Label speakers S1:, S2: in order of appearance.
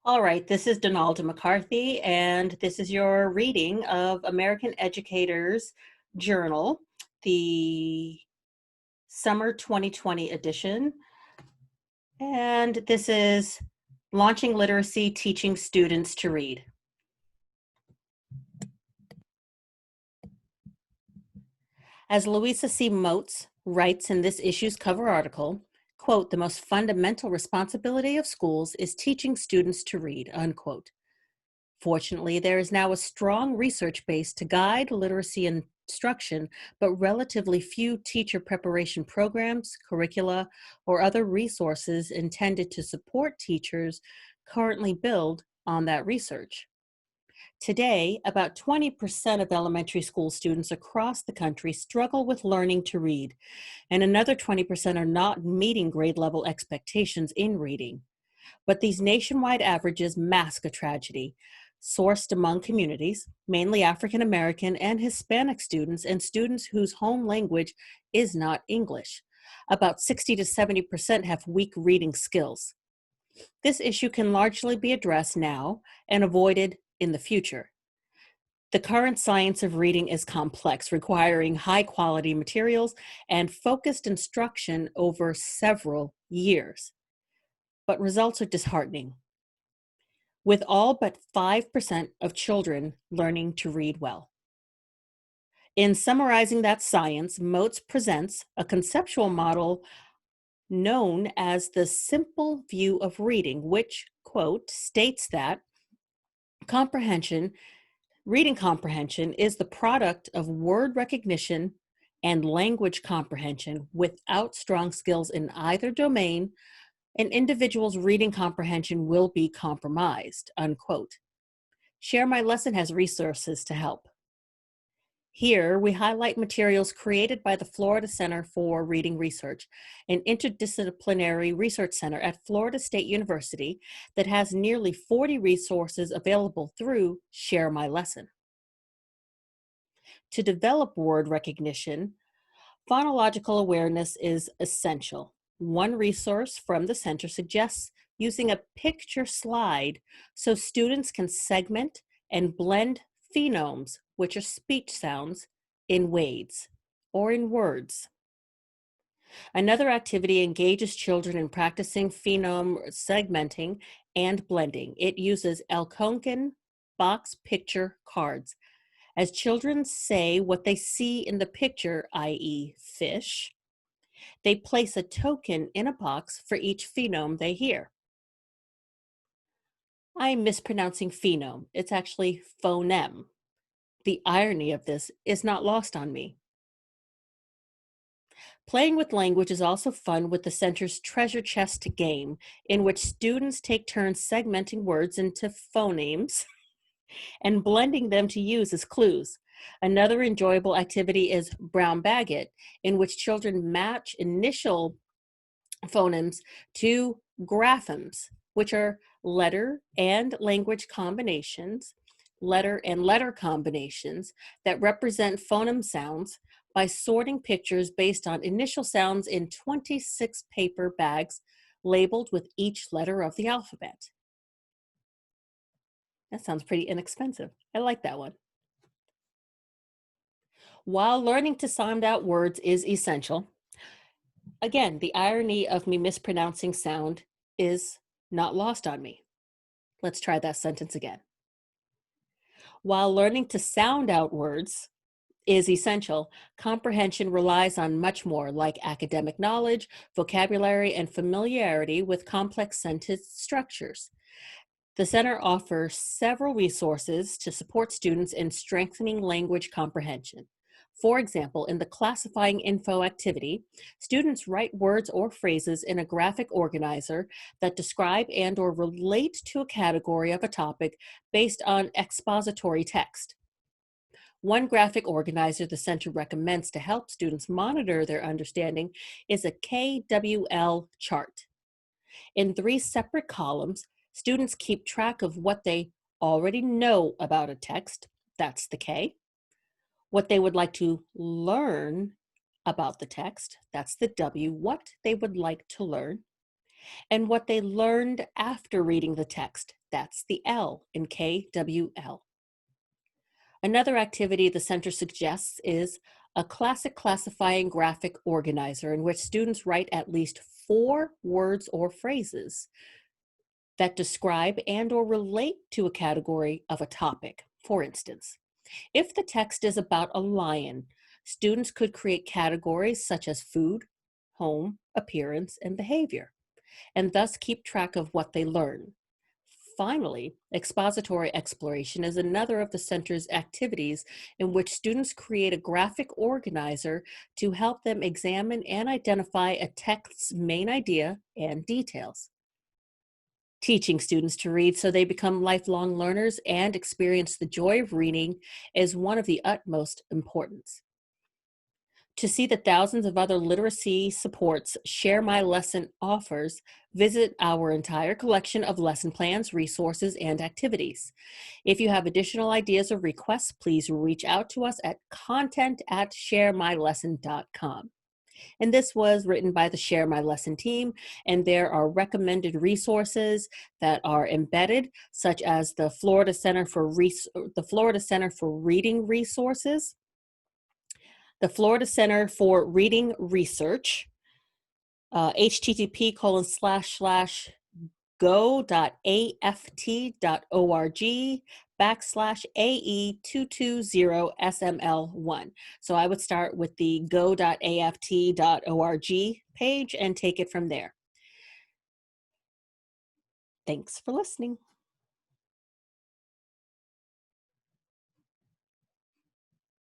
S1: All right, this is Donalda McCarthy, and this is your reading of American Educator's Journal, the summer 2020 edition. And this is Launching Literacy, Teaching Students to Read. As Louisa C. Moats writes in this issue's cover article, quote, "The most fundamental responsibility of schools is teaching students to read," unquote. Fortunately, there is now a strong research base to guide literacy instruction, but relatively few teacher preparation programs, curricula, or other resources intended to support teachers currently build on that research. Today, about 20% of elementary school students across the country struggle with learning to read, and another 20% are not meeting grade level expectations in reading. But these nationwide averages mask a tragedy sourced among communities, mainly African American and Hispanic students, and students whose home language is not English. About 60 to 70% have weak reading skills. This issue can largely be addressed now and avoided in the future. The current science of reading is complex, requiring high-quality materials and focused instruction over several years. But results are disheartening, with all but 5% of children learning to read well. In summarizing that science, Moats presents a conceptual model known as the simple view of reading, which, quote, states that reading comprehension is the product of word recognition and language comprehension without strong skills in either domain. An individual's reading comprehension will be compromised, unquote. Share My Lesson has resources to help. Here, we highlight materials created by the Florida Center for Reading Research, an interdisciplinary research center at Florida State University that has nearly 40 resources available through Share My Lesson. To develop word recognition, phonological awareness is essential. One resource from the center suggests using a picture slide so students can segment and blend phonemes, which are speech sounds, in WADES or in words. Another activity engages children in practicing phoneme segmenting and blending. It uses Algonquin box picture cards. As children say what they see in the picture, i.e. fish, they place a token in a box for each phoneme they hear. I'm mispronouncing phoneme. It's actually phoneme. The irony of this is not lost on me. Playing with language is also fun with the center's treasure chest game, in which students take turns segmenting words into phonemes and blending them to use as clues. Another enjoyable activity is Brown Bag It, in which children match initial phonemes to graphemes, which are letter and letter combinations that represent phoneme sounds by sorting pictures based on initial sounds in 26 paper bags labeled with each letter of the alphabet. That sounds pretty inexpensive. I like that one. While learning to sound out words is essential, again, the irony of me mispronouncing sound is not lost on me. Let's try that sentence again. While learning to sound out words is essential, comprehension relies on much more, like academic knowledge, vocabulary, and familiarity with complex sentence structures. The center offers several resources to support students in strengthening language comprehension. For example, in the classifying info activity, students write words or phrases in a graphic organizer that describe and or relate to a category of a topic based on expository text. One graphic organizer the center recommends to help students monitor their understanding is a KWL chart. In 3 separate columns, students keep track of what they already know about a text, that's the K, what they would like to learn about the text, that's the W, what they would like to learn, and what they learned after reading the text. That's the L in KWL. Another activity the center suggests is a classic classifying graphic organizer in which students write at least 4 words or phrases that describe and or relate to a category of a topic. For instance, if the text is about a lion, students could create categories such as food, home, appearance, and behavior, and thus keep track of what they learn. Finally, expository exploration is another of the center's activities in which students create a graphic organizer to help them examine and identify a text's main idea and details. Teaching students to read so they become lifelong learners and experience the joy of reading is one of the utmost importance. To see the thousands of other literacy supports Share My Lesson offers, visit our entire collection of lesson plans, resources, and activities. If you have additional ideas or requests, please reach out to us at content@sharemylesson.com. And this was written by the Share My Lesson team, and there are recommended resources that are embedded, such as the Florida Center for Reading Resources, the Florida Center for Reading Research, http://go.aft.org/AE220SML1. So I would start with the go.aft.org page and take it from there. Thanks for listening.